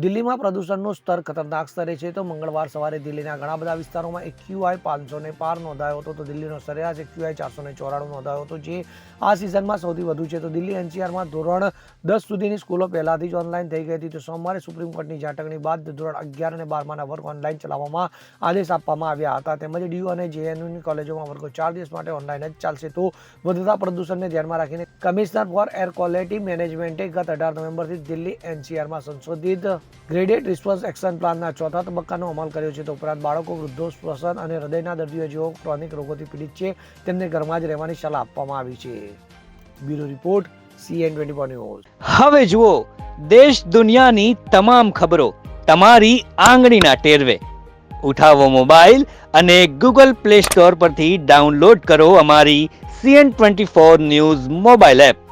દિલ્હીમાં પ્રદૂષણનું સ્તર ખતરનાક સ્તરે છે. તો મંગળવાર સવારે દિલ્હીના ઘણા બધા વિસ્તારોમાં AQI 500ને પાર નોંધાયો હતો. તો દિલ્હીનો સરેરાશ AQI 494 નોંધાયો હતો, જે આ સિઝનમાં સૌથી વધુ છે. તો દિલ્હી NCRમાં ધોરણ 10 સુધીની સ્કૂલો પહેલાથી જ ઓનલાઈન થઈ ગઈ હતી. તો સોમવારે સુપ્રીમ કોર્ટની ઝાટકણી બાદ ધોરણ 11 અને 12માના વર્ગ ઓનલાઈન ચલાવવામાં આદેશ આપવામાં આવ્યા હતા. તેમજ DU અને JNUની કોલેજોમાં વર્ગો 4 દિવસ માટે ઓનલાઈન જ ચાલશે. તો વધતા પ્રદૂષણને ધ્યાનમાં રાખીને કમિશનર ફોર એર ક્વોલિટી મેનેજમેન્ટે ગત 18 નવેમ્બરથી દિલ્હી NCRમાં સંશોધિત ગ્રેડેડ રિસ્પોન્સ એક્શન પ્લાનના ચોથા તબક્કાનો અમલ કર્યો છે. તો ઉપરાંત બાળકો, વૃદ્ધો, શ્વસન અને હૃદયના દર્દીઓ જેઓ ક્રોનિક રોગોથી પીડિત છે તેમને ઘરમાં જ રહેવાની સલાહ આપવામાં આવી છે. Bureau report, CN24 news. હવે જુઓ દેશ દુનિયાની તમામ ખબરો તમારી આંગળીના ટેરવે. ઉઠાવો મોબાઈલ અને Google Play Store પરથી ડાઉનલોડ કરો અમારી CN24 ન્યૂઝ મોબાઈલ એપ.